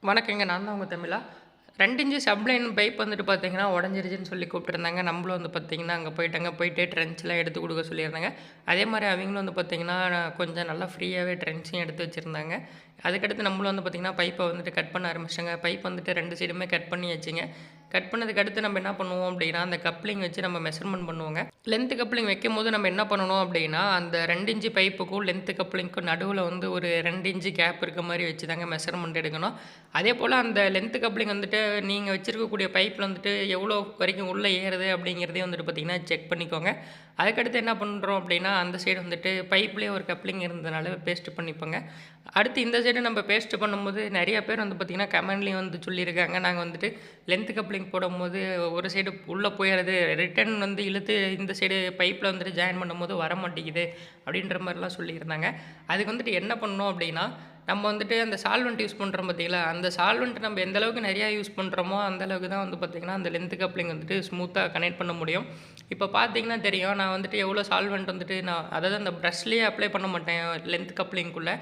வணக்கங்க. நான் தான் உங்க தமிழா. 2 இன்ச்சு சப்ளைன் பைப் வந்துட்டு பார்த்தீங்கன்னா, உடஞ்சிருச்சுன்னு சொல்லி கூப்பிட்டுருந்தாங்க. நம்மளும் வந்து பார்த்தீங்கன்னா, அங்க போயிட்டாங்க. போயிட்டு ட்ரென்ச்லாம் எடுத்து குடுக்க சொல்லியிருந்தாங்க. அதேமாரி அவைங்களும் வந்து பார்த்தீங்கன்னா, கொஞ்சம் நல்லா ஃப்ரீயாவே ட்ரென்ச்சையும் எடுத்து வச்சிருந்தாங்க. அதுக்கடுத்து நம்மளும் வந்து பார்த்தீங்கன்னா, பைப்ப வந்துட்டு கட் பண்ண ஆரம்பிச்சுட்டோங்க. பைப் வந்துட்டு 2 சைடுமே கட் பண்ணியாச்சுங்க. கட் பண்ணதுக்கு அடுத்து நம்ம என்ன பண்ணுவோம் அப்டின்னா, அந்த கப்ளிங் வச்சு நம்ம மெஷர்மென்ட் பண்ணுவோங்க. லென்த் கப்ளிங் வைக்கும்போது நம்ம என்ன பண்ணணும் அப்டின்னா, அந்த 2 இன்ச்சு பைப்புக்கும் லென்த் கப்ளிங்க்கும் நடுவுல வந்து ஒரு 2 இன்ச்சு கேப் இருக்க மாரி வச்சு தாங்க மெஷர்மென்ட் எடுக்கணும். அதேபோல அந்த லென்த் கப்ளிங் வந்துட்டு நீங்க வச்சிருக்கக்கூடிய பைப்ல வந்துட்டு எவ்வளோ வரைக்கும் உள்ள ஏறுது அப்படிங்கிறதையும் வந்துட்டு பார்த்தீங்கன்னா, செக் பண்ணிக்கோங்க. அதுக்கடுத்து என்ன பண்றோம் அப்படின்னா, அந்த சைடு வந்துட்டு பைப்லேயே ஒரு கப்ளிங் இருந்ததுனால பேஸ்ட் பண்ணிப்போங்க. அடுத்து இந்த சைடு நம்ம பேஸ்ட் பண்ணும்போது நெறைய பேர் வந்து பார்த்தீங்கன்னா, கமெண்ட்லேயும் வந்து சொல்லியிருக்காங்க. நாங்க வந்துட்டு லென்த் கப்ளிங் போடும்போது ஒரு சைடு உள்ள போயிறது. ரிட்டர்ன் வந்து இழுத்து இந்த சைடு பைப்ல வந்துட்டு ஜாயின் பண்ணும்போது வரமாட்டேங்குது. அப்படின்ற மாரிலாம் சொல்லியிருந்தாங்க. அதுக்கு வந்துட்டு என்ன பண்ணணும் அப்படின்னா, நம்ம வந்துட்டு அந்த சால்வெண்ட் யூஸ் பண்ணுறோம் பார்த்தீங்களா, அந்த சால்வெண்ட் நம்ம எந்த அளவுக்கு நெறையா யூஸ் பண்ணுறோமோ, அந்த அளவுக்கு தான் வந்து பார்த்தீங்கன்னா, அந்த லென்த் கப்ளிங் வந்துட்டு ஸ்மூத்தா கனெக்ட் பண்ண முடியும். இப்போ பார்த்தீங்கன்னா தெரியும், நான் வந்துட்டு எவ்வளோ சால்வெண்ட் வந்துட்டு நான் அதாவது அந்த ப்ரஷ்லேயே அப்ளை பண்ண மாட்டேன் லென்த் கப்ளிங்க்குள்ள.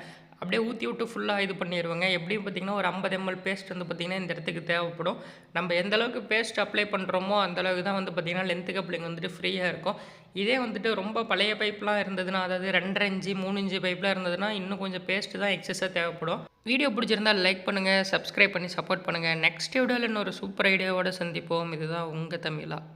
அப்படியே ஊத்தி விட்டு ஃபுல்லா இது பண்ணிருவேங்க. எப்படியும் பார்த்தீங்கன்னா, ஒரு 50 எம்எல் பேஸ்ட் வந்து பார்த்தீங்கன்னா, இந்த இடத்துக்கு தேவைப்படும். நம்ம எந்த அளவுக்கு பேஸ்ட் அப்ளை பண்ணுறோமோ, அந்த அளவுக்கு தான் வந்து பார்த்தீங்கன்னா, லென்த் கப்ளிங் வந்துட்டு ஃப்ரீயா இருக்கும். இதே வந்துட்டு ரொம்ப பழைய பைப்லாம் இருந்ததுன்னா, அதாவது 2 1/2 இன்ச்சு, 3 இன்ச்சு பைப்லாம் இருந்ததுன்னா, இன்னும் கொஞ்சம் பேஸ்ட் தான் எக்ஸஸா தேவைப்படும். வீடியோ பிடிச்சிருந்தா லைக் பண்ணுங்க, சப்ஸ்கிரைப் பண்ணி சப்போர்ட் பண்ணுங்க. நெக்ஸ்ட் வீடியோல இன்னொரு சூப்பர் ஐடியாவோட சந்திப்போம். இதுதான் உங்க தமிழா.